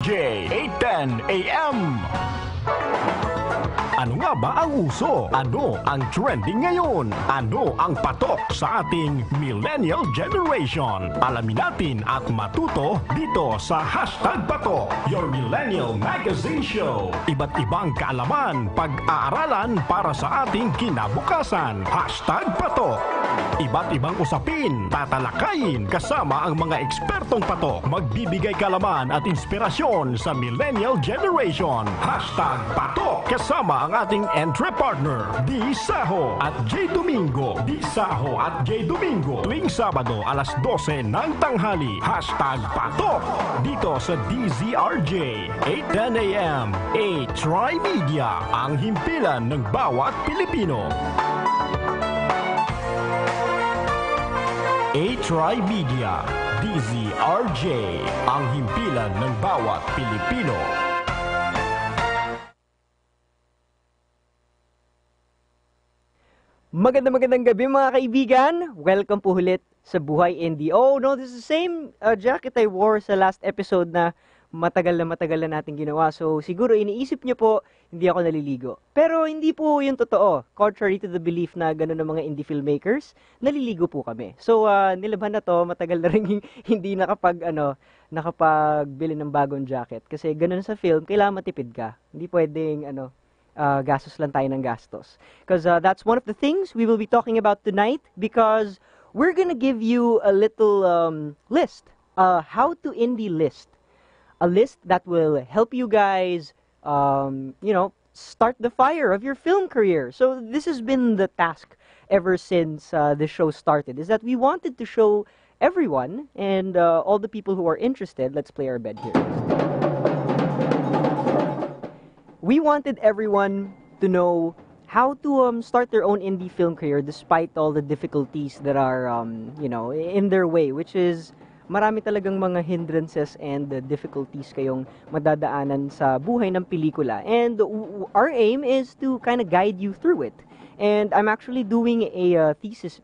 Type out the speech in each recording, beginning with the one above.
8:10 AM. Ano nga ba ang uso? Ano ang trending ngayon? Ano ang patok sa ating millennial generation? Alamin natin at matuto dito sa #Patok, your millennial magazine show. Iba't ibang kaalaman, pag-aaralan para sa ating kinabukasan. #Patok. Iba't ibang usapin, tatalakayin kasama ang mga ekspertong patok. Magbibigay kalaman at inspirasyon sa millennial generation. #Patok. Kasama ang ating entry partner, Di Saho at J. Domingo. Di Saho at J. Domingo. Tuwing Sabado, alas 12 ng tanghali. #Patok. Dito sa DZRJ, 8:10 AM. TriMedia, ang himpilan ng bawat Pilipino. TriMedia, DZRJ, ang himpilan ng bawat Pilipino. Magandang gabi mga kaibigan. Welcome po ulit sa Buhay Indie. Oh no, this is the same jacket I wore sa last episode na matagal na natin ginawa. So siguro iniisip niyo po, hindi ako naliligo. Pero hindi po yun totoo. Contrary to the belief na gano'n ng mga indie filmmakers, naliligo po kami. So nilabhan na to, matagal na rin hindi nakapagbili ng bagong jacket. Kasi gano'n sa film, kailangan matipid ka. Hindi pwedeng gastos lang tayo ng gastos. Because that's one of the things we will be talking about tonight, because we're gonna give you a little list, how to indie list. A list that will help you guys, start the fire of your film career. So this has been the task ever since the show started, is that we wanted to show everyone and all the people who are interested. Let's play our bed here. We wanted everyone to know how to start their own indie film career despite all the difficulties that are, in their way, which is marami talagang mga hindrances and difficulties kayong madadaanan sa buhay ng pelikula. And our aim is to kind of guide you through it. And I'm actually doing a thesis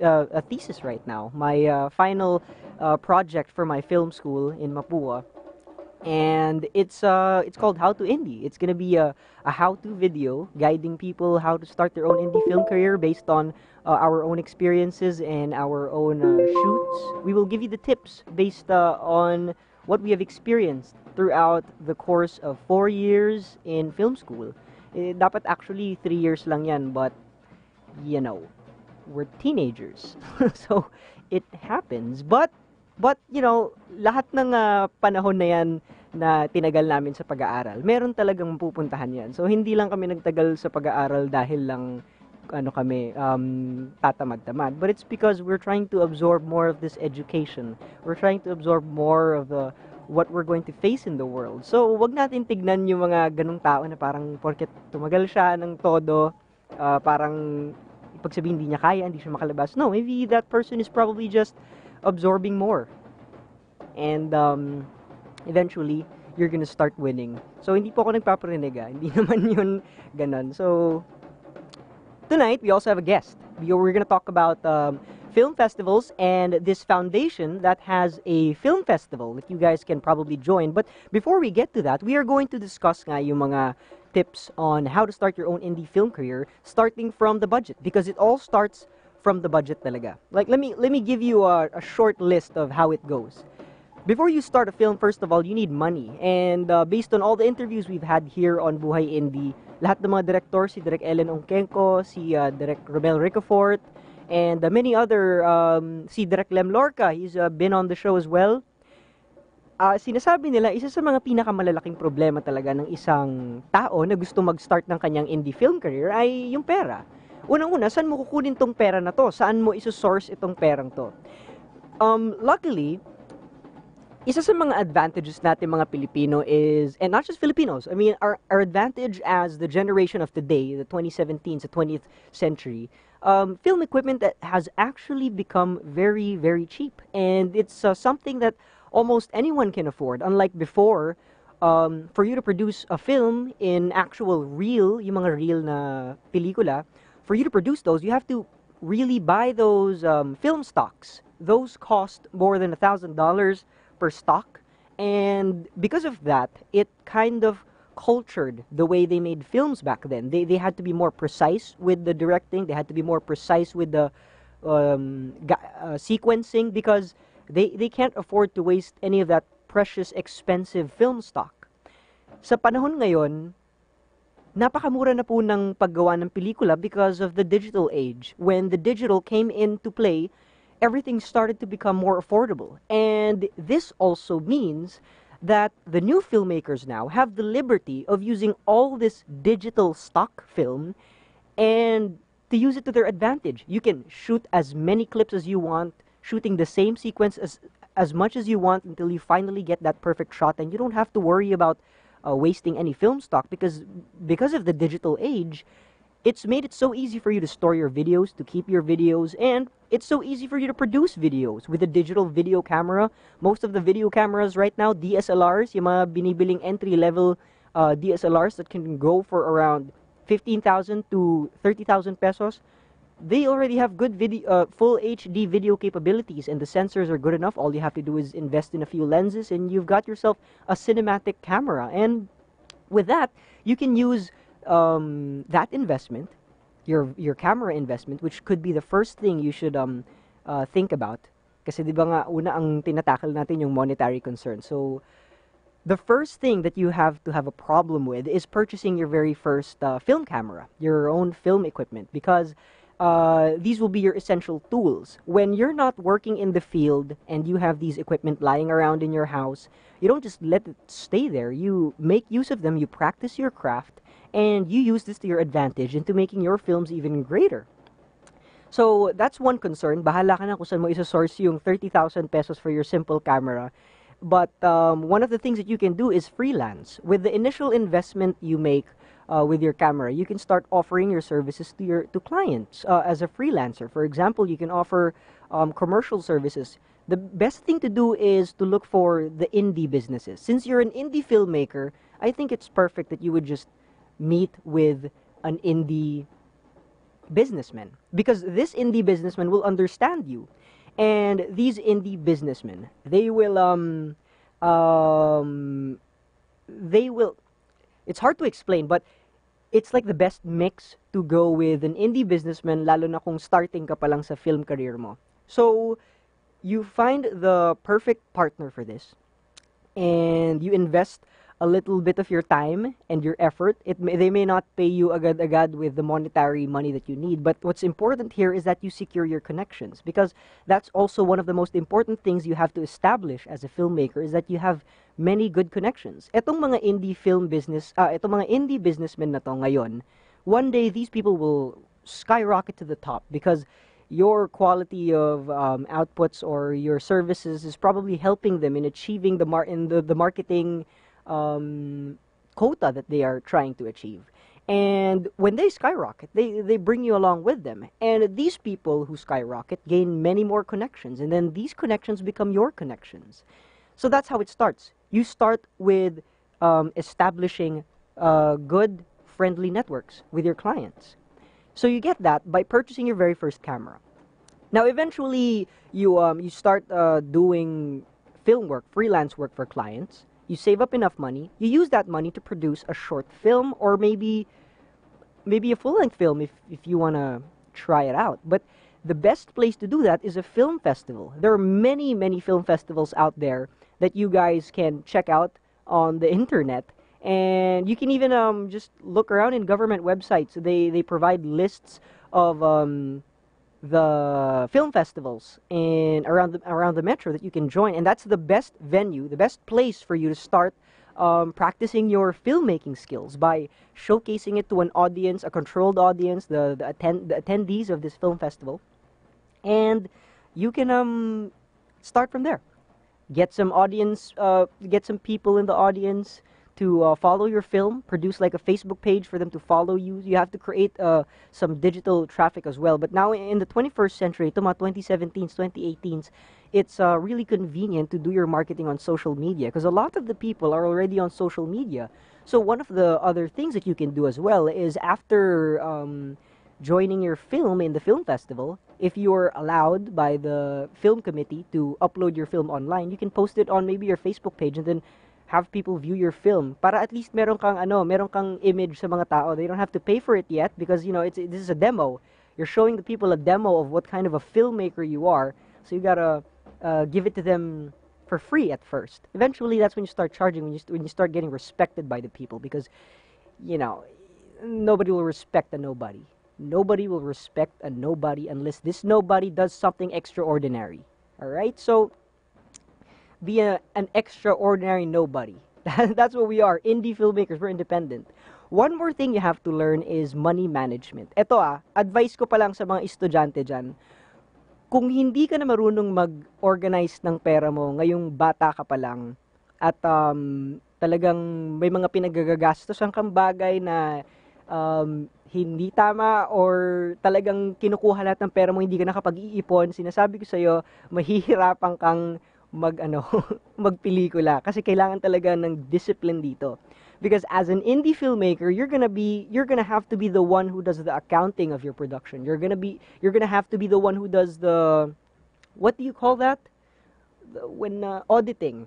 right now, my final project for my film school in Mapua. And it's called How to Indie. It's gonna be a how-to video guiding people how to start their own indie film career based on our own experiences and our own shoots. We will give you the tips based on what we have experienced throughout the course of 4 years in film school. Dapat actually 3 years lang yan, but we're teenagers, so it happens. But lahat ng panahon na yan na tinagal namin sa pag-aaral, meron talagang pupuntahan yan. So, hindi lang kami nagtagal sa pag-aaral dahil lang, tatamad-tamad. But it's because we're trying to absorb more of this education. We're trying to absorb more of what we're going to face in the world. So, wag natin tignan yung mga ganung tao na parang porket tumagal siya ng todo, parang pag sabihin hindi niya kaya, hindi siya makalabas. No, maybe that person is probably just absorbing more, and eventually you're gonna start winning. So hindi po ako nagpaparinig, hindi naman yun ganon. So tonight we also have a guest. We're gonna talk about film festivals and this foundation that has a film festival that you guys can probably join. But before we get to that, we are going to discuss nga yung mga tips on how to start your own indie film career, starting from the budget, because it all starts from the budget talaga. Like, let me give you a short list of how it goes. Before you start a film, first of all, you need money. And based on all the interviews we've had here on Buhay Indie, lahat ng mga director, si Direk Ellen Ongkenko, si Direk Romel Ricafort, and many other, si Direk Lem Lorca, he's been on the show as well. Sinasabi nila, isa sa mga pinakamalalaking problema talaga ng isang tao na gusto mag-start ng kanyang indie film career ay yung pera. Unang-una, saan mo kukunin tong pera na to? Saan mo isosource itong perang to? Luckily, isa sa mga advantages natin mga Pilipino is, and not just Filipinos, I mean, our advantage as the generation of today, the 2017s, the 20th century, film equipment that has actually become very, very cheap. And it's something that almost anyone can afford. Unlike before, for you to produce a film in actual real, yung mga real na pelikula, for you to produce those, you have to really buy those film stocks. Those cost more than $1,000 per stock, And because of that, it kind of cultured the way they made films back then. They had to be more precise with the directing. They had to be more precise with the sequencing because they can't afford to waste any of that precious, expensive film stock. Sa panahon ngayon, napakamura na po ng paggawa ng pelikula because of the digital age. When the digital came into play, everything started to become more affordable. And this also means that the new filmmakers now have the liberty of using all this digital stock film and to use it to their advantage. You can shoot as many clips as you want, shooting the same sequence as much as you want until you finally get that perfect shot, and you don't have to worry about wasting any film stock because of the digital age. It's made it so easy for you to store your videos, to keep your videos, and it's so easy for you to produce videos with a digital video camera. Most of the video cameras right now, DSLRs, yung mga binibiling entry-level DSLRs that can go for around 15,000 to 30,000 pesos, they already have good video, full HD video capabilities, and the sensors are good enough. All you have to do is invest in a few lenses, and you've got yourself a cinematic camera. And with that, you can use that investment, your camera investment, which could be the first thing you should think about. Kasi di ba nga una ang tinatakal natin yung monetary concern. So the first thing that you have to have a problem with is purchasing your very first film camera, your own film equipment, because these will be your essential tools. When you're not working in the field and you have these equipment lying around in your house, you don't just let it stay there. You make use of them, you practice your craft, and you use this to your advantage into making your films even greater. So that's one concern. Bahala ka na kung saan mo isa-source yung 30,000 pesos for your simple camera. But one of the things that you can do is freelance. With the initial investment you make with your camera, you can start offering your services to clients as a freelancer. For example, you can offer commercial services. The best thing to do is to look for the indie businesses. Since you're an indie filmmaker, I think it's perfect that you would just meet with an indie businessman, because this indie businessman will understand you. And these indie businessmen, they will it's hard to explain, but it's like the best mix to go with an indie businessman, lalo na kung starting ka pa lang sa film career mo. So you find the perfect partner for this, and you invest a little bit of your time and your effort. They may not pay you agad-agad with the monetary money that you need, but what's important here is that you secure your connections, because that's also one of the most important things you have to establish as a filmmaker, is that you have many good connections. Etong mga indie film business, etong mga indie businessmen na to ngayon, one day these people will skyrocket to the top because your quality of outputs or your services is probably helping them in achieving the marketing quota that they are trying to achieve. And when they skyrocket, they bring you along with them. And these people who skyrocket gain many more connections, and then these connections become your connections. So that's how it starts. You start with establishing good, friendly networks with your clients. So you get that by purchasing your very first camera. Now, eventually, you start doing film work, freelance work for clients. You save up enough money. You use that money to produce a short film, or maybe a full-length film if you want to try it out. But the best place to do that is a film festival. There are many, many film festivals out there that you guys can check out on the internet. And you can even just look around in government websites. They provide lists of the film festivals around the metro that you can join, and that's the best venue, the best place for you to start practicing your filmmaking skills by showcasing it to an audience, a controlled audience, the attendees of this film festival, and you can start from there. Get some audience, get some people in the audience to follow your film, produce like a Facebook page for them to follow you. You have to create some digital traffic as well. But now in the 21st century, ito mga 2017s, 2018s, it's really convenient to do your marketing on social media, because a lot of the people are already on social media. So one of the other things that you can do as well is, after joining your film in the film festival, if you're allowed by the film committee to upload your film online, you can post it on maybe your Facebook page and then have people view your film. Para at least meron kang image sa mga tao. They don't have to pay for it yet because, this is a demo. You're showing the people a demo of what kind of a filmmaker you are. So you gotta give it to them for free at first. Eventually, that's when you start charging, when you start getting respected by the people because, nobody will respect a nobody. Nobody will respect a nobody unless this nobody does something extraordinary. Alright? So, be an extraordinary nobody. That's what we are. Indie filmmakers. We're independent. One more thing you have to learn is money management. Ito advice ko pa lang sa mga estudyante dyan. Kung hindi ka na marunong mag-organize ng pera mo ngayong bata ka pa lang at talagang may mga pinagagagastos kang bagay na hindi tama or talagang kinukuha lahat ng pera mo, hindi ka nakapag-iipon, sinasabi ko sa'yo, mahihirapan kang magpelikula kasi kailangan talaga ng discipline dito. Because as an indie filmmaker, you're gonna have to be the one who does the accounting of your production. You're gonna have to be the one who does the, what do you call that? When auditing.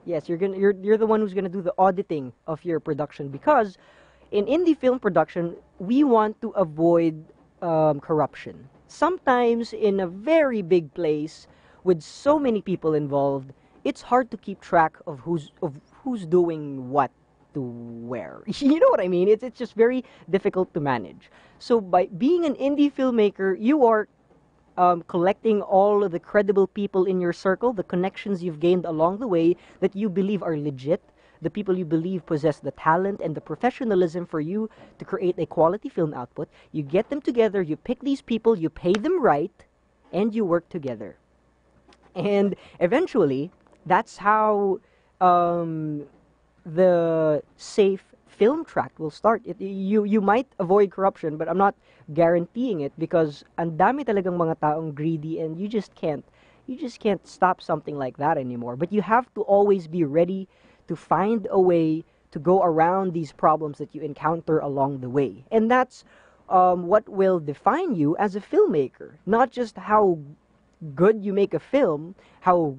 Yes, you're the one who's gonna do the auditing of your production because in indie film production, we want to avoid corruption. Sometimes in a very big place with so many people involved, it's hard to keep track of who's doing what to where. You know what I mean? It's just very difficult to manage. So by being an indie filmmaker, you are collecting all of the credible people in your circle, the connections you've gained along the way that you believe are legit, the people you believe possess the talent and the professionalism for you to create a quality film output. You get them together, you pick these people, you pay them right, and you work together. And eventually, that's how the safe film track will start. You might avoid corruption, but I'm not guaranteeing it because ang dami talagang mga taong greedy and you just can't stop something like that anymore. But you have to always be ready to find a way to go around these problems that you encounter along the way. And that's what will define you as a filmmaker. Not just how good you make a film, how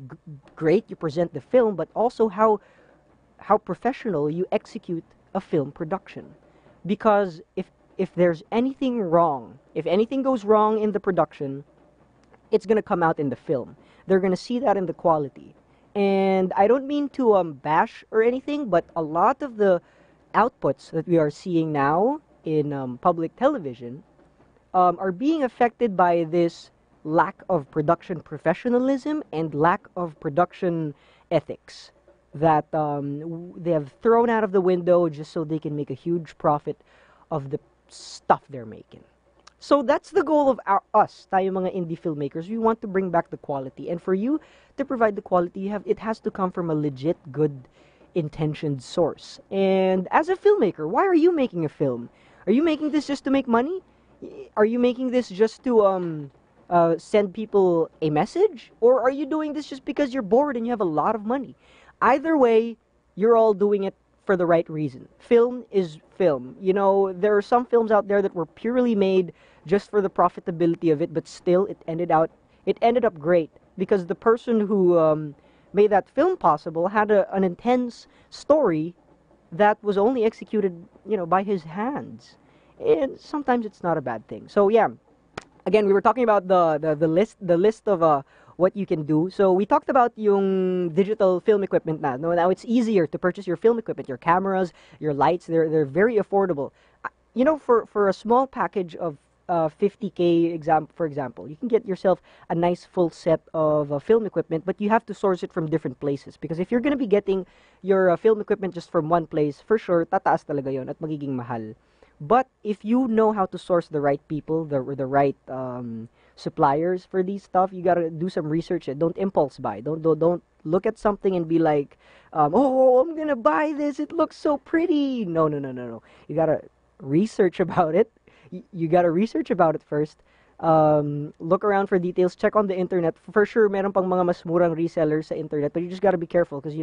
great you present the film, but also how professional you execute a film production. Because if there's anything wrong, if anything goes wrong in the production, it's going to come out in the film. They're going to see that in the quality. And I don't mean to bash or anything, but a lot of the outputs that we are seeing now in public television are being affected by this lack of production professionalism and lack of production ethics that they have thrown out of the window just so they can make a huge profit of the stuff they're making. So that's the goal of us, tayo mga indie filmmakers. We want to bring back the quality. And for you to provide the quality, it has to come from a legit, good, intentioned source. And as a filmmaker, why are you making a film? Are you making this just to make money? Are you making this just to send people a message? Or are you doing this just because you're bored and you have a lot of money? Either way, you're all doing it for the right reason. Film is film. You know, there are some films out there that were purely made just for the profitability of it, but still it ended up great because the person who made that film possible had an intense story that was only executed, by his hands. And sometimes it's not a bad thing. So yeah, again, we were talking about the list of what you can do. So we talked about yung digital film equipment na. No, now it's easier to purchase your film equipment, your cameras, your lights. They're very affordable. For a small package of 50K for example, you can get yourself a nice full set of film equipment, but you have to source it from different places because if you're going to be getting your film equipment just from one place, for sure tataas talaga yon at magiging mahal. But if you know how to source the right people, the right suppliers for these stuff, you gotta do some research. Don't impulse buy. Don't look at something and be like, oh, I'm gonna buy this. It looks so pretty. No. You gotta research about it. You gotta research about it first. Look around for details. Check on the internet. For sure, meron pang mga mas murang resellers sa internet, but you just gotta be careful because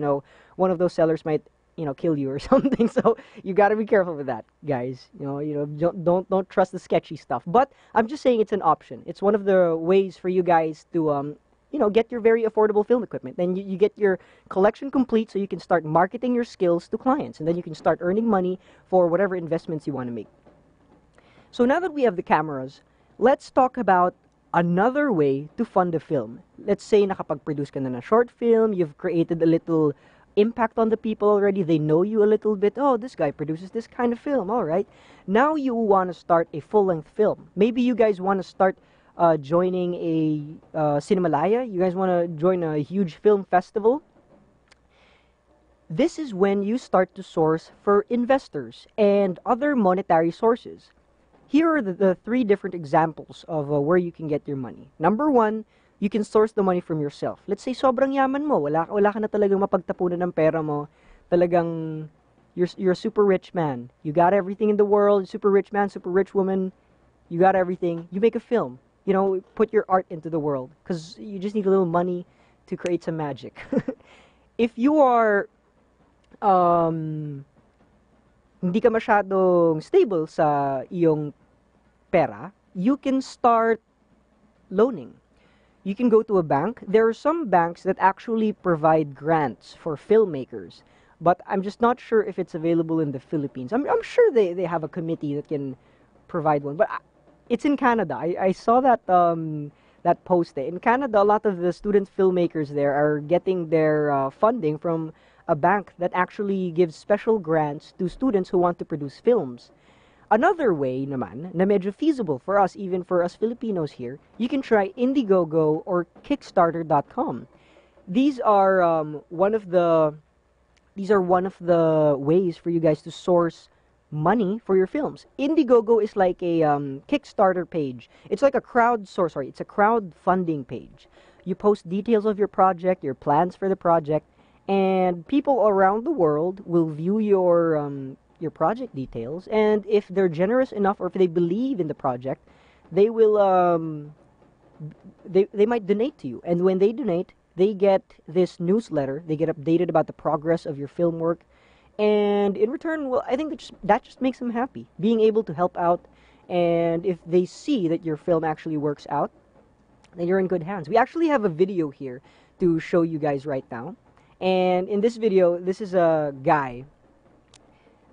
one of those sellers might kill you or something. So you got to be careful with that, guys. Don't trust the sketchy stuff. But I'm just saying it's an option. It's one of the ways for you guys to get your very affordable film equipment. Then you get your collection complete, so you can start marketing your skills to clients, and then you can start earning money for whatever investments you want to make. So now that we have the cameras, let's talk about another way to fund a film. Let's say nakapag-produce ka na ng short film, you've created a little impact on the people already, they know you a little bit, oh, this guy produces this kind of film, all right. Now you want to start a full-length film. Maybe you guys want to start joining a Cinemalaya, you guys want to join a huge film festival. This is when you start to source for investors and other monetary sources. Here are the three different examples of where you can get your money. Number one, you can source the money from yourself. Let's say sobrang yaman mo, wala ka na talagang mapagtapunan ng pera mo. Talagang you're a super rich man. You got everything in the world, super rich man, super rich woman. You got everything. You make a film. Put your art into the world because you just need a little money to create some magic. If you are hindi ka masyadong stable sa iyong pera, you can start loaning. You can go to a bank. There are some banks that actually provide grants for filmmakers, but I'm just not sure if it's available in the Philippines. I'm sure they have a committee that can provide one, but it's in Canada. I saw that that post there. In Canada, a lot of the student filmmakers there are getting their funding from a bank that actually gives special grants to students who want to produce films. Another way naman, na medyo feasible for us, even for us Filipinos here, you can try Indiegogo or Kickstarter.com. These are one of the ways for you guys to source money for your films. Indiegogo is like a Kickstarter page. It's like a it's a crowdfunding page. You post details of your project, your plans for the project, and people around the world will view your project details, and if they're generous enough or if they believe in the project, they will they might donate to you. And when they donate, they get this newsletter, they get updated about the progress of your film work, and in return, well, I think that just makes them happy, being able to help out. And if they see that your film actually works out, then you're in good hands. We actually have a video here to show you guys right now. And in this video, this is a guy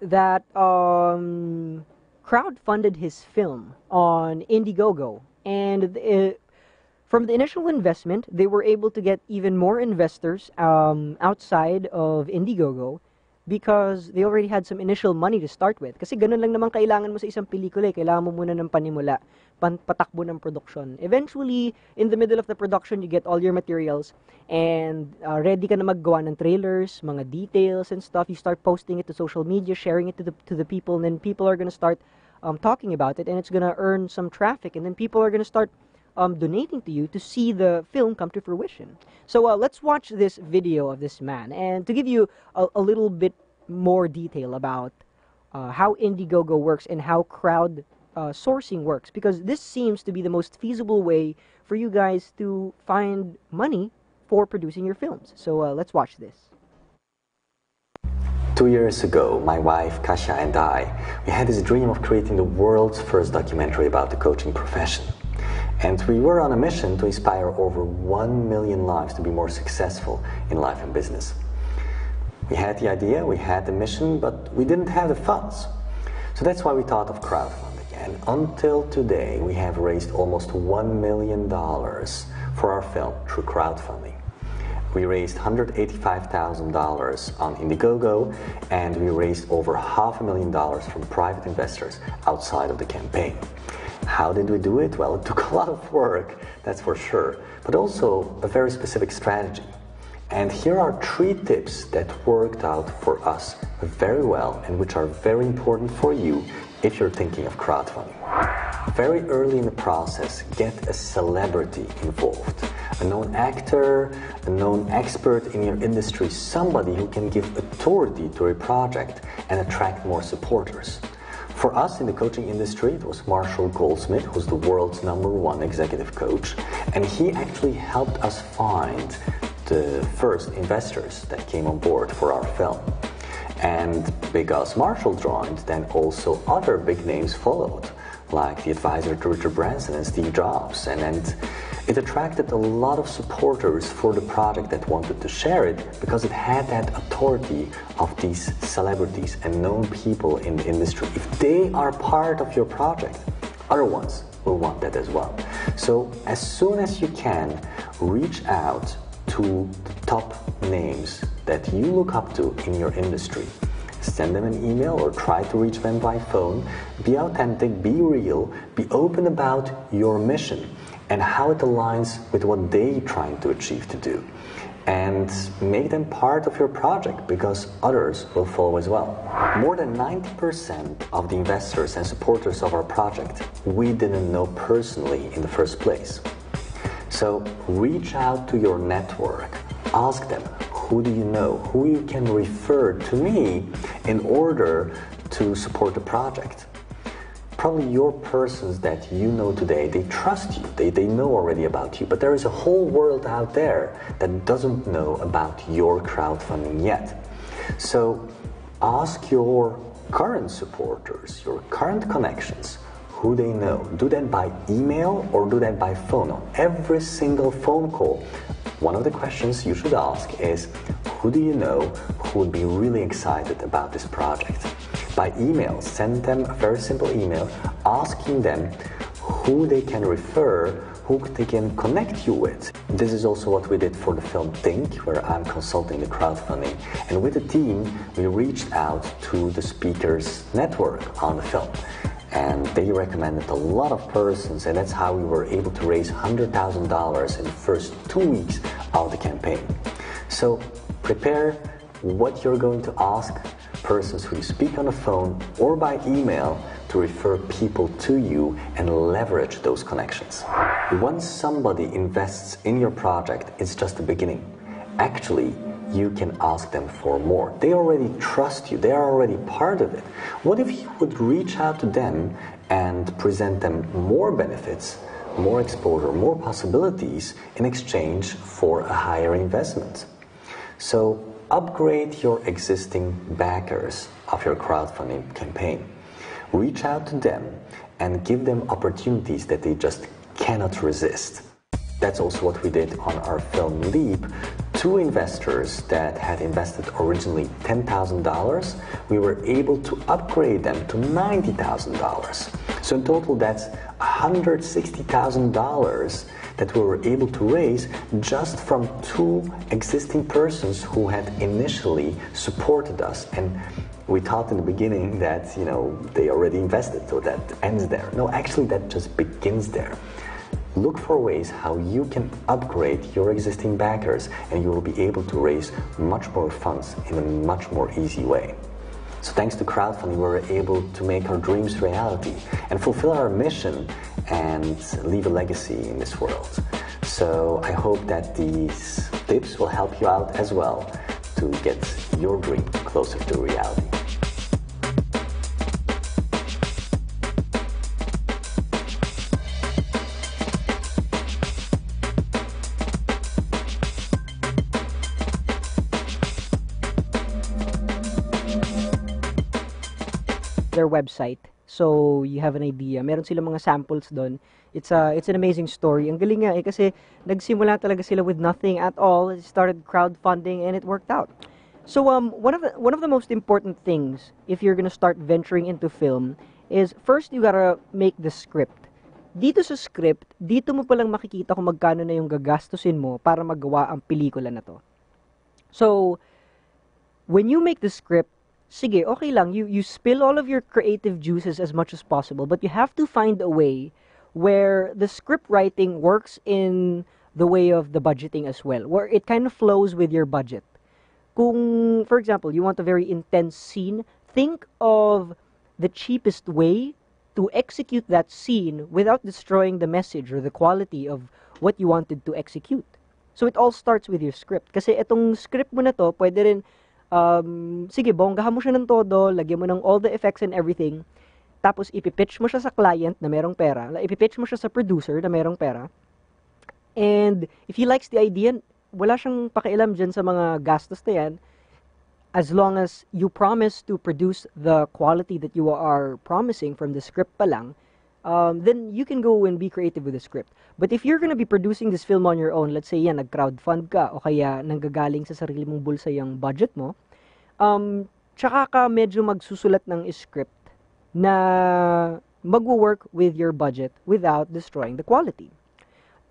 that crowdfunded his film on Indiegogo. And from the initial investment, they were able to get even more investors outside of Indiegogo because they already had some initial money to start with. Kasi ganun lang naman kailangan mo sa isang pelikula. Kailangan mo muna ng panimula, patakbo ng production. Eventually, in the middle of the production, you get all your materials and ready ka na maggawa ng trailers, mga details and stuff. You start posting it to social media, sharing it to the people, and then people are gonna start talking about it, and it's gonna earn some traffic, and then people are gonna start donating to you to see the film come to fruition. So let's watch this video of this man, and to give you a little bit more detail about how Indiegogo works and how crowd sourcing works, because this seems to be the most feasible way for you guys to find money for producing your films. So let's watch this. 2 years ago, my wife Kasia and I, we had this dream of creating the world's first documentary about the coaching profession. And we were on a mission to inspire over 1 million lives to be more successful in life and business. We had the idea, we had the mission, but we didn't have the funds. So that's why we thought of crowdfunding. And until today, we have raised almost $1 million for our film through crowdfunding. We raised $185,000 on Indiegogo, and we raised over $500,000 from private investors outside of the campaign. How did we do it? Well, it took a lot of work, that's for sure, but also a very specific strategy. And here are 3 tips that worked out for us very well and which are very important for you if you're thinking of crowdfunding. Very early in the process, get a celebrity involved. A known actor, a known expert in your industry, somebody who can give authority to a project and attract more supporters. For us in the coaching industry, it was Marshall Goldsmith, who's the world's #1 executive coach, and he actually helped us find the first investors that came on board for our film. And because Marshall joined, then also other big names followed, like the advisor to Richard Branson and Steve Jobs. And it attracted a lot of supporters for the project that wanted to share it because it had that authority of these celebrities and known people in the industry. If they are part of your project, other ones will want that as well. So as soon as you can, reach out to the top names that you look up to in your industry. Send them an email or try to reach them by phone. Be authentic, be real, be open about your mission and how it aligns with what they're trying to achieve to do. And make them part of your project because others will follow as well. More than 90% of the investors and supporters of our project we didn't know personally in the first place. So reach out to your network, ask them, who do you know, who you can refer to me in order to support the project. Probably your persons that you know today, they trust you, they know already about you, but there is a whole world out there that doesn't know about your crowdfunding yet. So ask your current supporters, your current connections, who they know. Do that by email or do that by phone. On every single phone call, one of the questions you should ask is, who do you know who would be really excited about this project? By email, send them a very simple email asking them who they can refer, who they can connect you with. This is also what we did for the film Think, where I'm consulting the crowdfunding. And with the team, we reached out to the speakers network on the film. And they recommended a lot of persons, and that's how we were able to raise $100,000 in the first 2 weeks of the campaign. So prepare what you're going to ask persons who you speak on the phone or by email to refer people to you and leverage those connections. Once somebody invests in your project, it's just the beginning. Actually, you can ask them for more. They already trust you. They are already part of it. What if you would reach out to them and present them more benefits, more exposure, more possibilities in exchange for a higher investment? So upgrade your existing backers of your crowdfunding campaign. Reach out to them and give them opportunities that they just cannot resist. That's also what we did on our film Leap. 2 investors that had invested originally $10,000, we were able to upgrade them to $90,000. So in total, that's $160,000 that we were able to raise just from 2 existing persons who had initially supported us. And we thought in the beginning that, they already invested, so that ends there. No, actually that just begins there. Look for ways how you can upgrade your existing backers and you will be able to raise much more funds in a much more easy way. So thanks to crowdfunding, we were able to make our dreams reality and fulfill our mission and leave a legacy in this world. So I hope that these tips will help you out as well to get your dream closer to reality. Their website. So, you have an idea. Meron silang mga samples doon. It's an amazing story. Ang galing nga kasi nagsimula talaga sila with nothing at all. They started crowdfunding and it worked out. So, one of the most important things if you're gonna start venturing into film is first you gotta make the script. Dito sa script, dito mo palang makikita kung magkano na yung gagastusin mo para magawa ang pelikula na to. So, when you make the script, sige, okay lang, you spill all of your creative juices as much as possible, but you have to find a way where the script writing works in the way of the budgeting as well, where it kind of flows with your budget. Kung, for example, you want a very intense scene, think of the cheapest way to execute that scene without destroying the message or the quality of what you wanted to execute. So it all starts with your script. Kasi itong script mo na to, pwede rin sige, bonggahan mo siya ng todo, lagyan mo ng all the effects and everything, tapos ipipitch mo siya sa client na merong pera, ipipitch mo siya sa producer na merong pera, and if he likes the idea, wala siyang pakialam dyan sa mga gastos na yan, as long as you promise to produce the quality that you are promising from the script pa lang, then you can go and be creative with the script. But if you're gonna be producing this film on your own, let's say yan, nag-crowdfund ka, o kaya nanggagaling sa sarili mong bulsa yung budget mo, tsaka ka medyo magsusulat ng script na magwo-work with your budget without destroying the quality.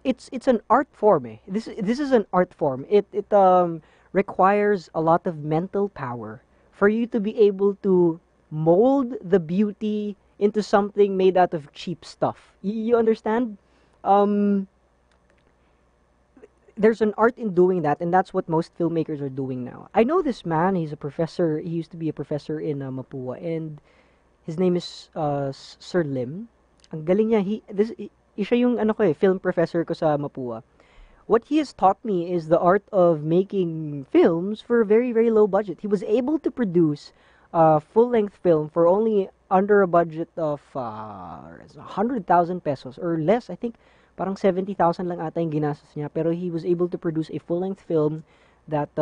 It's an art form eh. This is an art form. It requires a lot of mental power for you to be able to mold the beauty into something made out of cheap stuff. You understand? There's an art in doing that, and that's what most filmmakers are doing now. I know this man. He's a professor. He used to be a professor in Mapua, and his name is Sir Lim. Ang galing niya. Siya yung film professor ko sa Mapua. What he has taught me is the art of making films for a very, very low budget. He was able to produce a full-length film for only under a budget of 100,000 pesos or less. I think parang 70,000 lang ata yung ginastos niya. Pero he was able to produce a full-length film that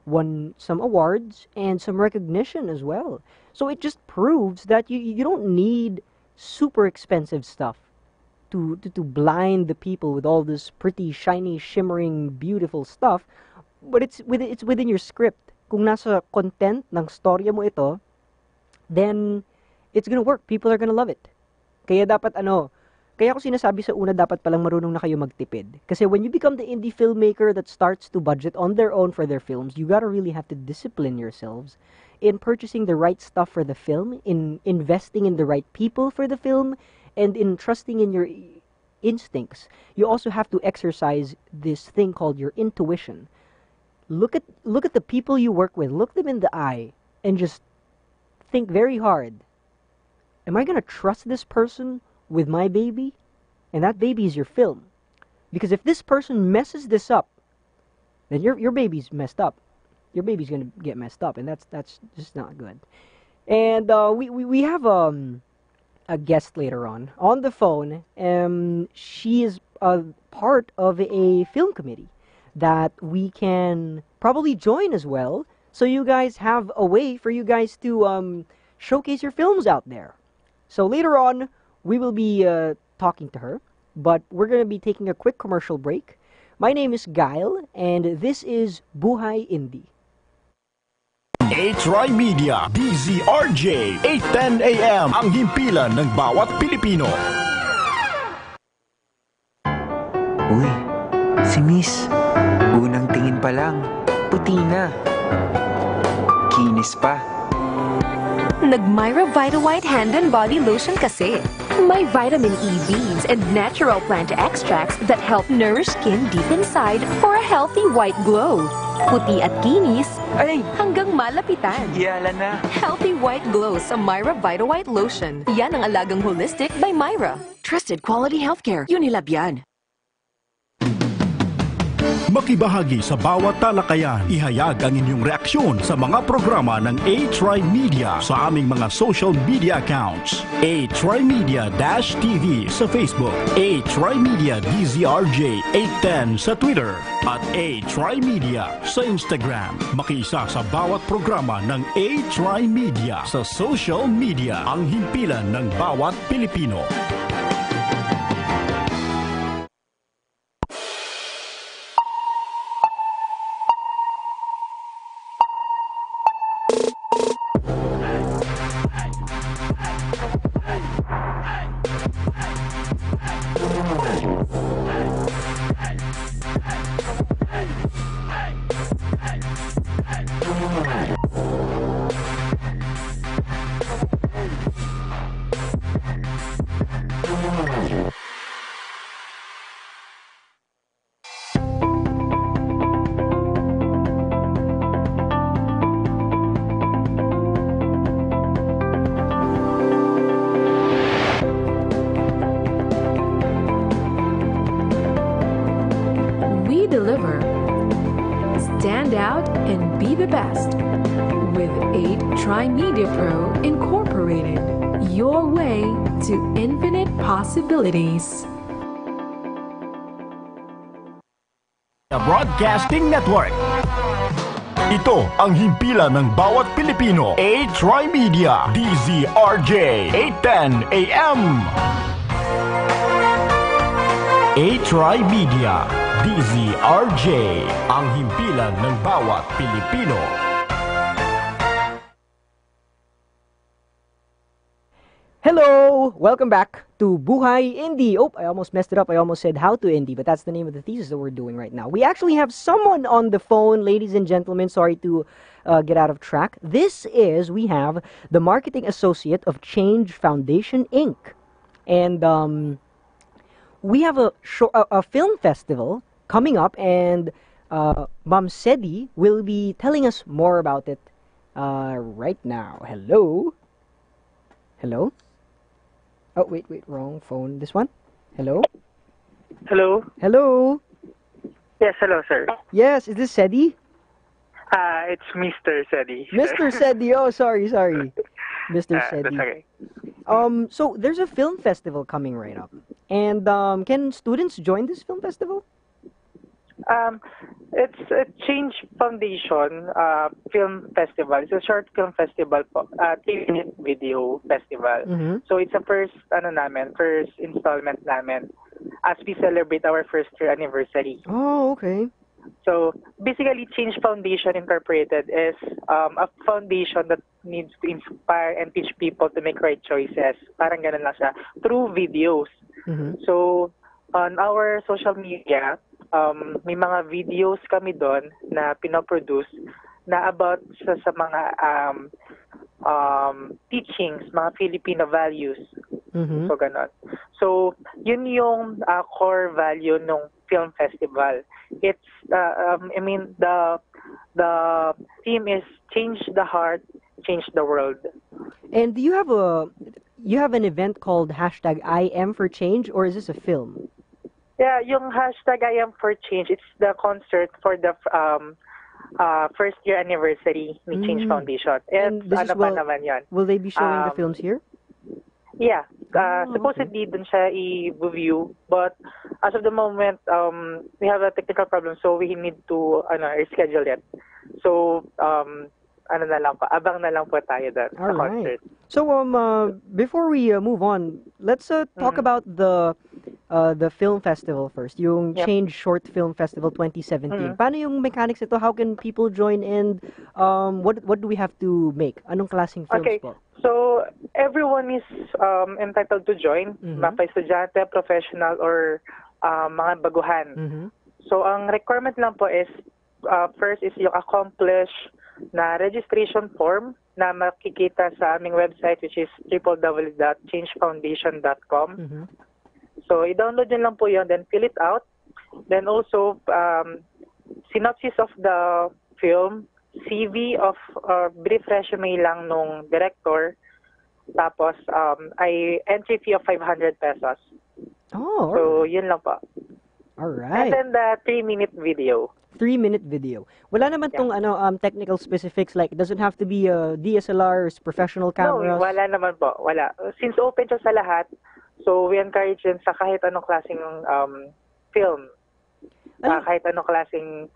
won some awards and some recognition as well. So it just proves that you don't need super expensive stuff to blind the people with all this pretty, shiny, shimmering, beautiful stuff. But it's within your script. Kung nasa content ng storya mo ito, then it's gonna work. People are gonna love it. Kaya dapat kaya ko sinasabi sa una, dapat palang marunong na kayo magtipid. Kasi when you become the indie filmmaker that starts to budget on their own for their films, you gotta really have to discipline yourselves in purchasing the right stuff for the film, in investing in the right people for the film, and in trusting in your instincts. You also have to exercise this thing called your intuition. Look at the people you work with. Look them in the eye and just think very hard. Am I gonna trust this person with my baby? And that baby is your film. Because if this person messes this up, then your baby's messed up. Your baby's gonna get messed up, and that's just not good. And we have a guest later on the phone. She is a part of a film committee that we can probably join as well. So you guys have a way for you guys to showcase your films out there. So later on, we will be talking to her, but we're going to be taking a quick commercial break. My name is Gail, and this is Buhay Indie. TriMedia, DZRJ, 8:10 AM, ang himpilan ng bawat Pilipino. Uy, si Miss, unang tingin pa lang, puti na. Kinis pa. Nag-Myra Vita White Hand and Body Lotion kasi. May vitamin E beads and natural plant extracts that help nourish skin deep inside for a healthy white glow. Puti at kinis, Ay! hanggang malapitan. Yala na. Healthy white glow sa Myra Vita White Lotion. Yan ang alagang holistic by Myra. Trusted quality healthcare. Unilab yan. Makibahagi sa bawat talakayan. Ihayag ang inyong reaksyon sa mga programa ng TriMedia sa aming mga social media accounts. TriMedia-TV sa Facebook, TriMedia DZRJ 810 sa Twitter, at TriMedia sa Instagram. Makiisa sa bawat programa ng TriMedia sa social media, ang himpilan ng bawat Pilipino. Deliver. Stand out and be the best with 8triMedia Pro Incorporated. Your way to infinite possibilities. The Broadcasting Network. Ito ang himpilan ng bawat Pilipino. TriMedia, DZRJ, 810 AM. TriMedia, DZRJ, ang himpilan ng bawat Pilipino. Hello! Welcome back to Buhay Indie. Oh, I almost messed it up. I almost said how to indie, but that's the name of the thesis that we're doing right now. We actually have someone on the phone, ladies and gentlemen. Sorry to get out of track. We have the marketing associate of Change Foundation, Inc. And we have a film festival coming up, and Ma'am Sedi will be telling us more about it right now. Hello? Hello? Oh, wait, wrong phone. This one? Hello? Hello? Hello? Yes, hello, sir. Yes, is this Sedi? It's Mr. Sedi. Mr. Sedi, oh, sorry. Mr. Sedi. That's okay. So there's a film festival coming right up. And can students join this film festival? It's a Change Foundation film festival. It's a short film festival po. 3-minute video festival. Mm-hmm. So it's a first installment namin as we celebrate our first year anniversary. Oh, okay. So basically, Change Foundation Incorporated is a foundation that needs to inspire and teach people to make right choices. Parang ganun lang siya. Through videos. Mm-hmm. So on our social media, may mga videos kami doon na pinoproduce na about sa mga teachings, mga Filipino values. Mm-hmm. So, ganon. So, yun yung core value ng film festival. It's, the theme is change the heart, change the world. And do you have an event called #IamForChange, or is this a film? Yeah, yung #IamForChange, it's the concert for the first year anniversary ni Change Foundation. And this is pa naman yan. Will they be showing the films here? Yeah. Okay. Supposedly, dun siya i-review. But as of the moment, we have a technical problem, so we need to reschedule it. So, abang na lang po tayo doon sa concert. So, before we move on, let's talk about the film festival first. Yung Change Short Film Festival 2017. Paano yung mechanics ito? How can people join in? What do we have to make? Anong klaseng films po? So, everyone is entitled to join. Mga estudyante, professional, or mga baguhan. So, ang requirement lang po is, first is yung accomplish na registration form na makikita sa aming website, which is www.changefoundation.com. So, i-download nyo lang po yun, then fill it out. Then also, synopsis of the film, CV of brief resume lang nung director, tapos ay entry fee of 500 pesos. Oh, so, yun lang po. Alright. And then the 3-minute video. 3-minute video. Wala naman tong technical specifics, like it doesn't have to be a DSLR, professional cameras. No, wala naman po. Wala. Since open siya sa lahat, so we encourage yun sa kahit anong klaseng film. Kahit anong klaseng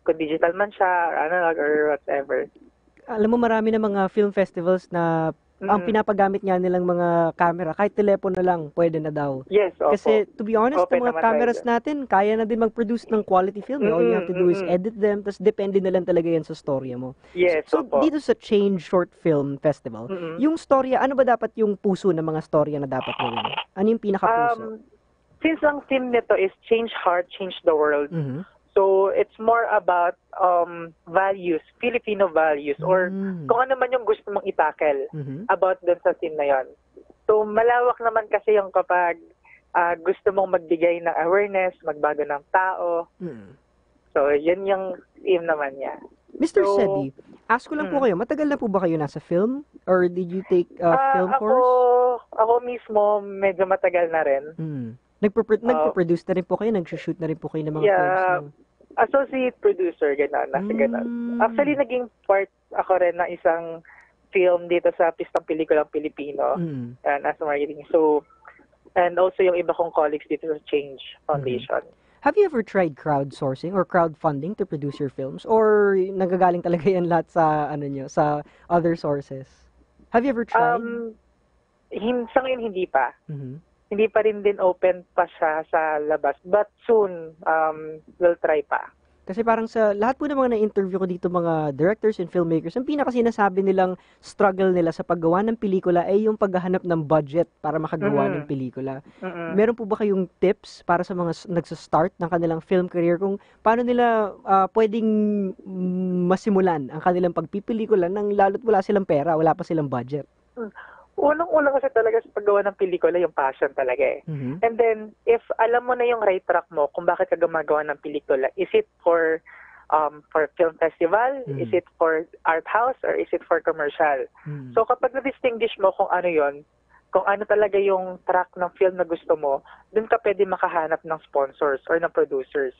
kung digital man siya, or analog, or whatever. Alam mo, marami na mga film festivals na ang pinapagamit nga nilang mga camera, kahit telepono na lang, pwede na daw. Yes, opo. Kasi, to be honest, Open yung mga cameras natin, kaya na din mag-produce ng quality film. All you have to do is edit them, tapos depende na lang talaga yan sa storya mo. Yes, so, opo. dito sa Change Short Film Festival, yung storya, ano ba dapat yung puso ng mga storya na dapat gawin? Ano yung pinaka-puso? Since ang theme nito is Change Heart, Change the World, so it's more about values, Filipino values, or kung ano man yung gusto mong itakel about dun sa theme na yon. So malawak naman kasi yung kapag gusto mong magbigay ng awareness, magbago ng tao. So yun yung theme naman niya. Mr. Sedi, ask ko lang po kayo, matagal na po ba kayo nasa film? Or did you take film course? Ako mismo, medyo matagal na rin. Nagpo-produce na rin po kayo, nag-shoot na rin po kayo ng mga films. Associate producer, gano'n. Actually, naging part ako rin na isang film dito sa pistang pelikulang Pilipino as marketing. So, and also yung iba kong colleagues dito sa Change Foundation. Have you ever tried crowdsourcing or crowdfunding to produce your films? Or nagagaling talaga yan lahat sa, sa other sources? Have you ever tried? Sa ngayon, hindi pa. Mhm. Hindi pa rin din open pa siya sa labas. But soon, we'll try pa. Kasi parang sa lahat po ng mga na-interview ko dito, mga directors and filmmakers, ang pinaka-sinasabi nilang struggle nila sa paggawa ng pelikula ay yung paghahanap ng budget para makagawa ng pelikula. Meron po ba kayong tips para sa mga nagsa-start ng kanilang film career kung paano nila pwedeng masimulan ang kanilang pagpipelikula nang lalo't wala silang pera, wala pa silang budget? Unang-una kasi talaga sa paggawa ng pelikula, yung passion talaga eh. And then, if alam mo na yung right track mo kung bakit ka gumagawa ng pelikula, is it for film festival? Is it for art house? Or is it for commercial? So kapag na-distinguish mo kung ano yon, kung ano talaga yung track ng film na gusto mo, dun ka pwede makahanap ng sponsors or ng producers.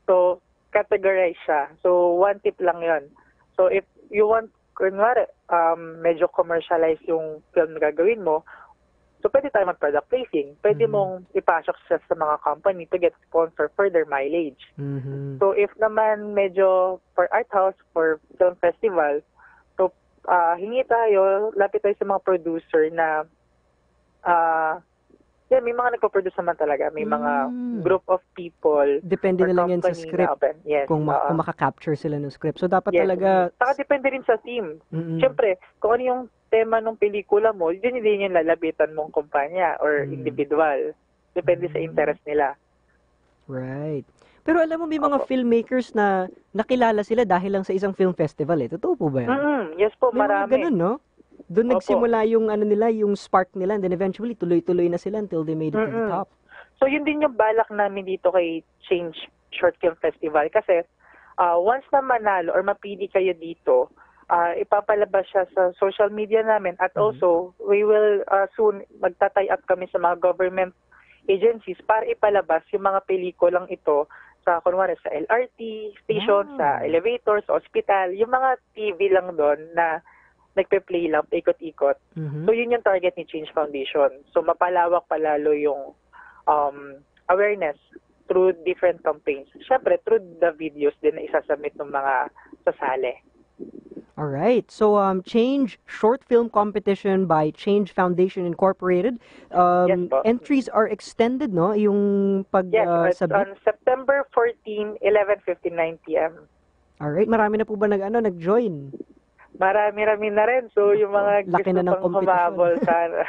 So, categorize siya. So, one tip lang yon. So, if you want kunwari, medyo commercialize yung film na gagawin mo, so pwede tayo mag-product placing. Pwede mong ipasok sa mga company to get sponsor for their mileage. So if naman medyo for art house, for film festival, so hingi tayo, lapit tayo sa mga producer na may mga nagpo-produce naman talaga. May mga group of people. Depende na lang yan sa script. Yes, kung maka-capture sila ng script. So, dapat talaga... Saka depende rin sa team. Siyempre, kung ano yung tema ng pelikula mo, yun din yung lalabitan mong kumpanya or individual. Depende sa interest nila. Right. Pero alam mo, may mga filmmakers na nakilala sila dahil lang sa isang film festival eh. Totoo po ba yan? Yes po, may marami. Mga ganun, no? Doon nagsimula yung yung spark nila, and then eventually tuloy-tuloy na sila until they made it to the top. So yun din yung balak namin dito kay Change Short Film Festival kasi once na manalo or mapili kayo dito, ipapalabas siya sa social media namin at also we will soon magta-tie up kami sa mga government agencies para ipalabas yung mga pelikulang ito sa kunwari sa LRT station, sa elevator, sa hospital, yung mga TV lang doon na nagpe-play lang, ikot-ikot. So, yun yung target ni Change Foundation. So, mapalawak palalo yung awareness through different campaigns. Siyempre, through the videos din na isasubmit ng mga sasali. Alright. So, Change Short Film Competition by Change Foundation Incorporated. Yes, entries are extended, no? Yung Yes, it's on September 14, 11:59 p.m. Alright. Marami na po ba nag-join? Marami na rin. So, yung mga laki gusto na ng pang humabol sana.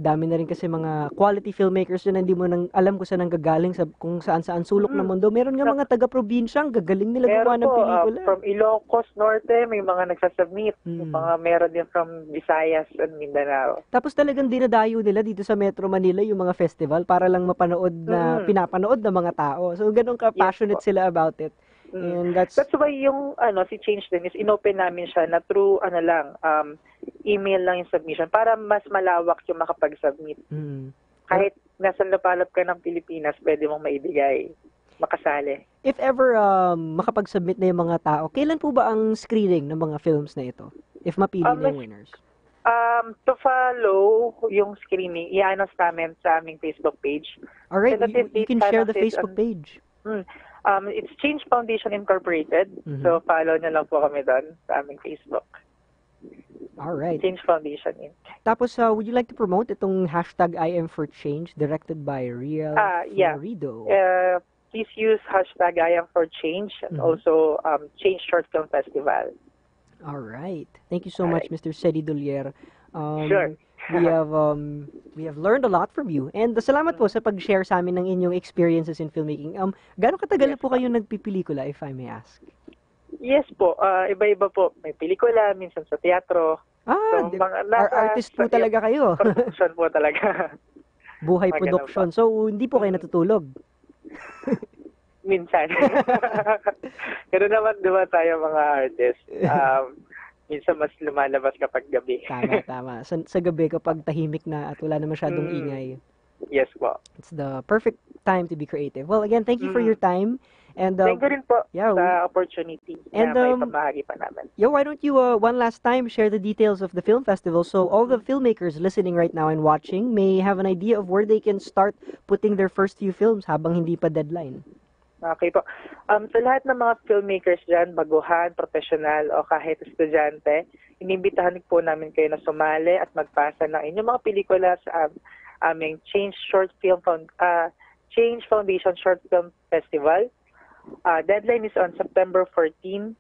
Dami na rin kasi mga quality filmmakers yun na hindi mo nang alam kung saan nanggagaling, kung saan-saan sulok ng mundo. Meron nga mga taga-probinsya, ang gagaling nila gumawa ng pelikula. From Ilocos Norte, may mga nagsasubmit. Mga meron din from Visayas and Mindanao. Tapos talagang dinadayo nila dito sa Metro Manila yung mga festival para lang mapanood na pinapanood ng mga tao. So, ganun ka-passionate sila about it. And that's why yung si Change din is inopen namin siya na through email lang yung submission para mas malawak yung makapag-submit. Kahit nasa lapalap ka ng Pilipinas, pwede mong maibigay, makasali. If ever makapag-submit na yung mga tao, kailan po ba ang screening ng mga films na ito? If mapili na yung winners? To follow yung screening, i-announce namin sa aming Facebook page. Alright, you can share the Facebook page. It's Change Foundation Incorporated. So, follow nyo lang po kami doon sa aming Facebook. Alright. Change Foundation Inc. Tapos, would you like to promote itong hashtag I am for Change directed by Riel Florido? Please use hashtag I am for Change and also Change Short Film Festival. Alright. Thank you so much, Mr. Sedi Dolier. Sure. We have learned a lot from you. And salamat po sa pag-share sa amin ng inyong experiences in filmmaking. Gaano katagal na po kayo nagpipelikula, if I may ask? Yes po. Iba-iba po. May pelikula, minsan sa teatro. So, artist po talaga kayo. Production po talaga. Buhay production. So, hindi po kayo natutulog? Minsan. Ganoon naman diba tayo mga artist. Minsan mas lumalabas kapag gabi. Tama. Sa gabi kapag tahimik na at wala na masyadong ingay. Yes po. It's the perfect time to be creative. Well, again, thank you for your time. And Thank you rin po yeah, sa opportunity and, na may pamahagi pa namin. yeah, why don't you one last time share the details of the film festival so all the filmmakers listening right now and watching may have an idea of where they can start putting their first few films habang hindi pa deadline. Okay po. Sa lahat ng mga filmmakers dyan, baguhan, profesional o kahit estudyante, inimbitahan po namin kayo na sumali at magpasa ng inyong mga pelikula sa aming Change Foundation Short Film Festival. Deadline is on September 14,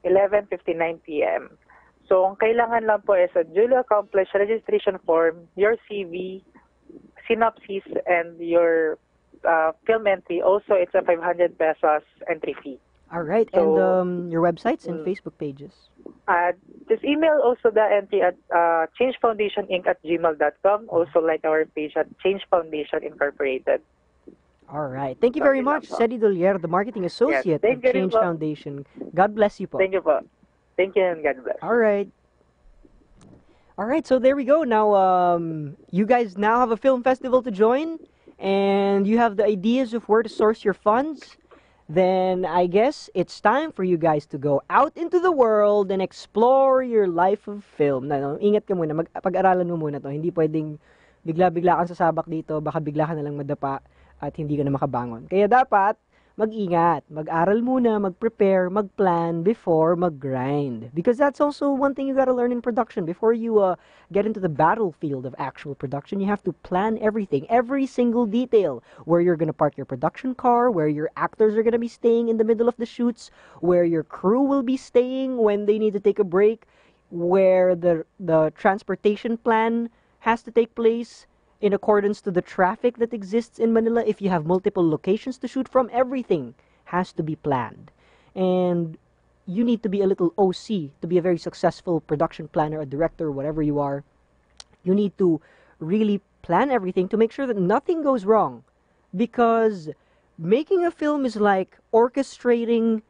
11:59 p.m. So, ang kailangan lang po is a duly accomplished registration form, your CV, synopsis, and your film entry. Also, it's a 500 pesos entry fee. All right, So, and your websites and Facebook pages. Just email also the entry at changefoundationinc@gmail.com. Also like our page at Change Foundation Incorporated. All right. Thank you very Okay much, lang po. Sedi Dolier, the marketing associate of thank you rin Change po. Foundation. God bless you po. Thank you po. Thank you and God bless. All right. All right, so there we go. Now, you guys now have a film festival to join, and you have the ideas of where to source your funds. Then I guess it's time for you guys to go out into the world and explore your life of film. Ingat ka muna, pag-aralan mo muna to. Hindi pwedeng bigla-bigla kang sasabak dito, baka bigla ka nalang madapa at hindi ka na makabangon. Kaya dapat mag-ingat, mag-aral muna, mag-prepare, mag-plan before mag-grind. Because that's also one thing you gotta learn in production. Before you get into the battlefield of actual production, you have to plan everything, every single detail. Where you're gonna park your production car, where your actors are gonna be staying in the middle of the shoots, where your crew will be staying when they need to take a break, where the transportation plan has to take place, in accordance to the traffic that exists in Manila. If you have multiple locations to shoot from, everything has to be planned. And you need to be a little OC to be a very successful production planner, a director, whatever you are. You need to really plan everything to make sure that nothing goes wrong. Because making a film is like orchestrating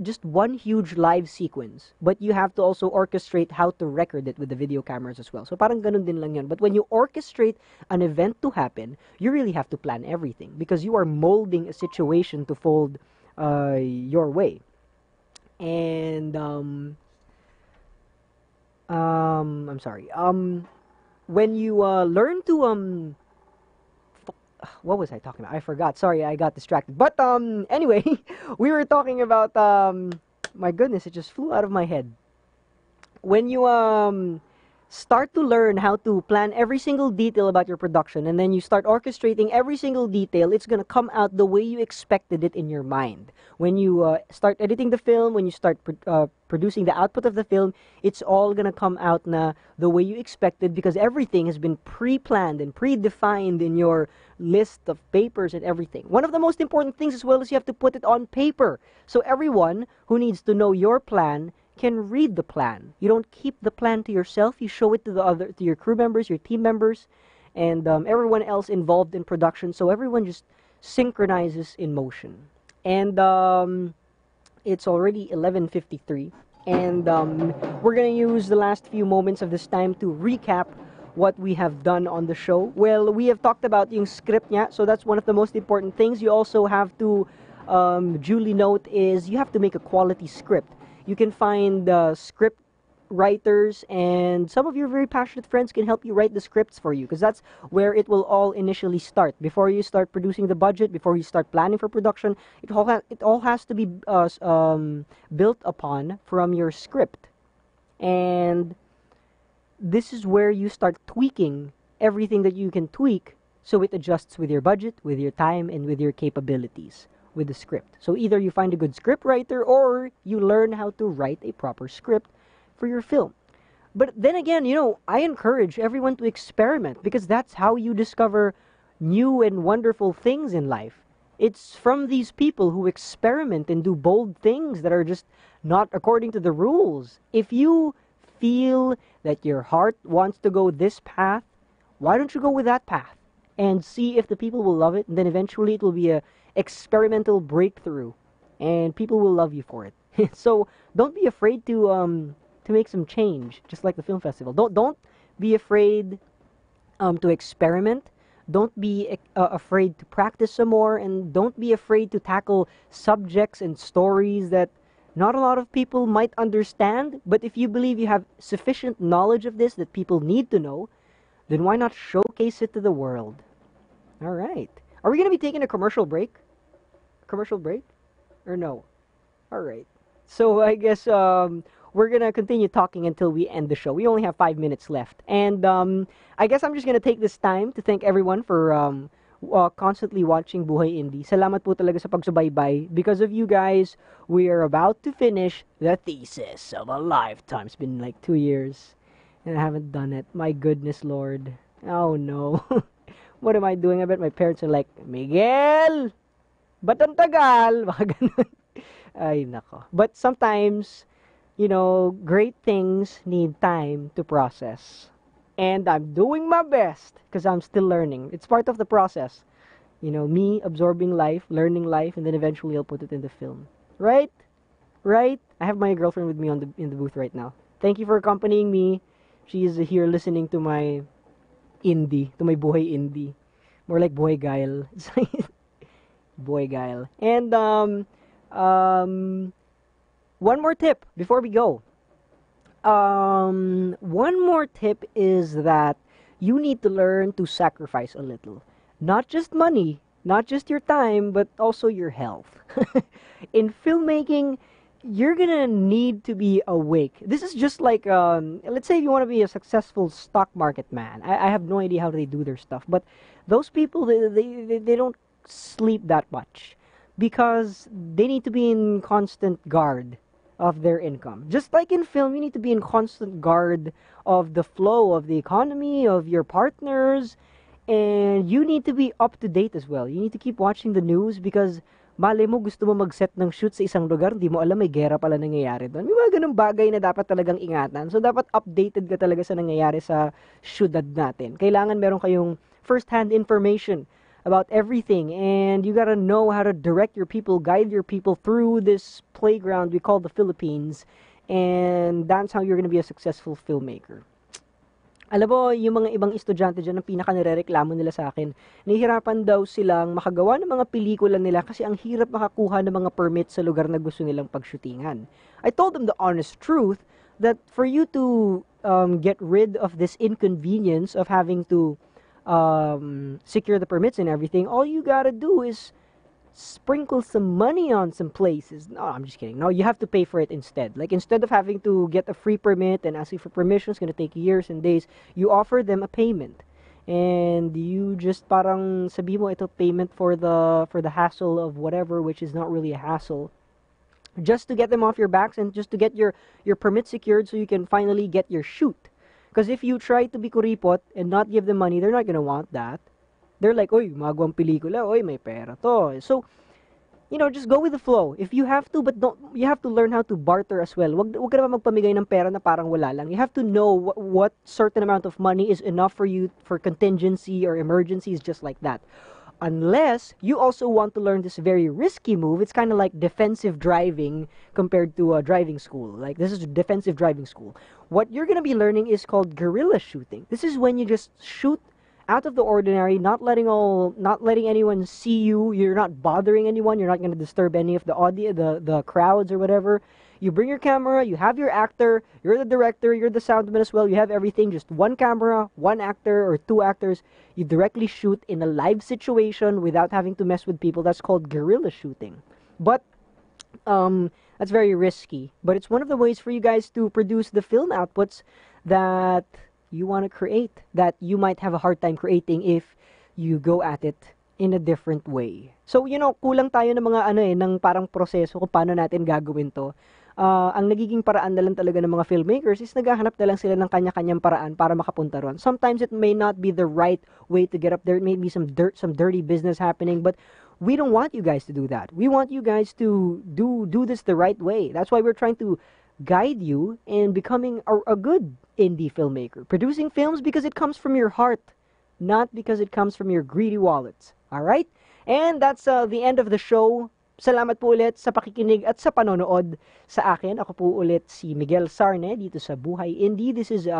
just one huge live sequence, but you have to also orchestrate how to record it with the video cameras as well. So parang ganun din lang yun. But when you orchestrate an event to happen, you really have to plan everything because you are molding a situation to fold your way. And I'm sorry. When you learn to what was I talking about? I forgot. Sorry, I got distracted. But anyway, we were talking about my goodness, it just flew out of my head. When you start to learn how to plan every single detail about your production, and then you start orchestrating every single detail, it's gonna come out the way you expected it in your mind. When you start editing the film, when you start producing the output of the film, it's all gonna come out na the way you expected because everything has been pre-planned and predefined in your list of papers and everything. One of the most important things as well is you have to put it on paper. So everyone who needs to know your plan can read the plan. You don't keep the plan to yourself. You show it to your crew members, your team members, and everyone else involved in production. So everyone just synchronizes in motion. And it's already 11:53, and we're gonna use the last few moments of this time to recap what we have done on the show. Well, we have talked about yung script niya, so that's one of the most important things. You also have to duly note is you have to make a quality script. You can find script writers, and some of your very passionate friends can help you write the scripts for you because that's where it will all initially start. Before you start producing the budget, before you start planning for production, it all has to be built upon from your script. And this is where you start tweaking everything that you can tweak so it adjusts with your budget, with your time, and with your capabilities with the script. So either you find a good script writer or you learn how to write a proper script for your film. But then again, I encourage everyone to experiment because that's how you discover new and wonderful things in life. It's from these people who experiment and do bold things that are just not according to the rules. If you feel that your heart wants to go this path, why don't you go with that path and see if the people will love it, and then eventually it will be a experimental breakthrough and people will love you for it. So don't be afraid to make some change, just like the film festival. Don't be afraid to experiment. Don't be afraid to practice some more, and don't be afraid to tackle subjects and stories that not a lot of people might understand. But if you believe you have sufficient knowledge of this that people need to know, then why not showcase it to the world? All right. Are we going to be taking a commercial break? Commercial break? Or no? All right. So I guess we're going to continue talking until we end the show. We only have 5 minutes left. And I guess I'm just going to take this time to thank everyone for constantly watching Buhay Indie. Salamat po talaga sa pagsubaybay. Because of you guys, we are about to finish the thesis of a lifetime. It's been like 2 years, and I haven't done it. My goodness, Lord. Oh, no. What am I doing? I bet my parents are like, Miguel! Ba't ang tagal? Baka ganun. Ay, nako. But sometimes, you know, great things need time to process. And I'm doing my best because I'm still learning. It's part of the process. You know, me absorbing life, learning life, and then eventually I'll put it in the film. Right? Right? I have my girlfriend with me in the booth right now. Thank you for accompanying me. She is here listening to my indie, to my Buhay Indie. More like Buhay Gail. Buhay Gail. And, one more tip before we go. One more tip is that you need to learn to sacrifice a little. Not just money, not just your time, but also your health. In filmmaking, you're gonna need to be awake. This is just like, let's say if you want to be a successful stock market man. I have no idea how they do their stuff, but those people, they don't sleep that much because they need to be in constant guard of their income. Just like in film, you need to be in constant guard of the flow of the economy, of your partners, and you need to be up to date as well. You need to keep watching the news because malay mo gusto mo mag-set ng shoot sa isang lugar, hindi mo alam may gera pala nangyayari doon. May mga ganung bagay na dapat talagang ingatan. So dapat updated ka talaga sa nangyayari sa syudad natin. Kailangan meron kayong first-hand information about everything, and you gotta know how to direct your people, guide your people through this playground we call the Philippines, and that's how you're gonna be a successful filmmaker. Alam mo, yung mga ibang estudyante dyan, ang pinaka nirereklamo nila sa akin, nahihirapan daw silang makagawa ng mga pelikula nila kasi ang hirap makakuha ng mga permits sa lugar na gusto nilang pagshootingan. I told them the honest truth that for you to get rid of this inconvenience of having to secure the permits and everything, all you gotta do is sprinkle some money on some places. No, I'm just kidding. No, you have to pay for it instead. Like, instead of having to get a free permit and asking for permission, it's gonna take years and days, you offer them a payment. And you just parang sabi mo ito payment for the hassle of whatever, which is not really a hassle. Just to get them off your backs and just to get your permit secured so you can finally get your shoot. Because if you try to be kuripot and not give them money, they're not gonna want that. They're like, oy, magawang pelikula, oy, may pera to. So, you know, just go with the flow. If you have to, but you have to learn how to barter as well. Wag ka naman magpamigay ng pera na parang wala lang. You have to know what certain amount of money is enough for you for contingency or emergencies, just like that. Unless you also want to learn this very risky move. It's kind of like defensive driving compared to driving school. Like, this is defensive driving school. What you're going to be learning is called guerrilla shooting. This is when you just shoot out of the ordinary, not letting anyone see you. You're not bothering anyone. You're not going to disturb any of the audience, the crowds or whatever. You bring your camera, you have your actor, you're the director, you're the soundman as well. You have everything, just one camera, one actor or two actors. You directly shoot in a live situation without having to mess with people. That's called guerrilla shooting. But that's very risky. But it's one of the ways for you guys to produce the film outputs that you want to create, that you might have a hard time creating if you go at it in a different way. So, you know, kulang tayo ng mga ng parang proseso kung paano natin gagawin to. Ang nagiging paraan na lang talaga ng mga filmmakers is naghahanap na lang sila ng kanya-kanyang paraan para makapunta ron. Sometimes it may not be the right way to get up there. It may be some dirty business happening, but we don't want you guys to do that. We want you guys to do this the right way. That's why we're trying to guide you in becoming a good indie filmmaker. Producing films because it comes from your heart, not because it comes from your greedy wallets. All right? And that's the end of the show. Salamat po ulit sa pakikinig at sa panonood sa akin. Ako po ulit si Miguel Sarne dito sa Buhay Indie. This is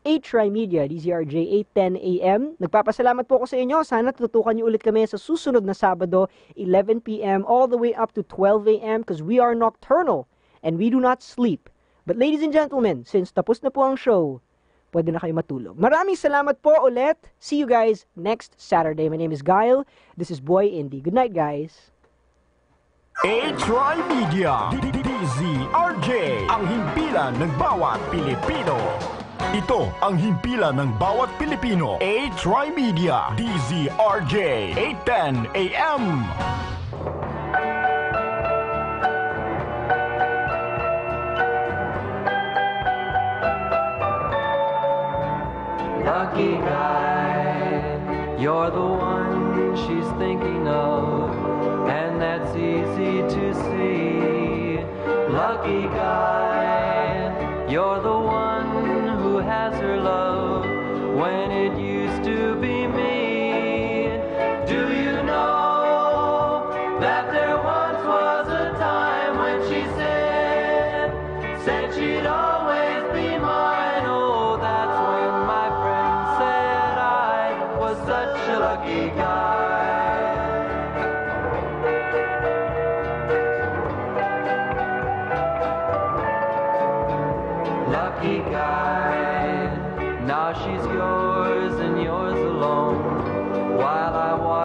TriMedia, DZRJ 8:10 AM. Nagpapasalamat po ako sa inyo. Sana tutukan niyo ulit kami sa susunod na Sabado, 11 PM all the way up to 12 AM because we are nocturnal and we do not sleep. But ladies and gentlemen, since tapos na po ang show, pwede na kayo matulog. Maraming salamat po ulit. See you guys next Saturday. My name is Guile. This is Buhay Indie. Good night, guys. TriMedia, DZRJ, ang himpilan ng bawat Pilipino. Ito ang himpilan ng bawat Pilipino. TriMedia, DZRJ, 8:10 AM. Lucky guy, you're the one she's thinking of, and that's easy to see. Lucky guy, you're the one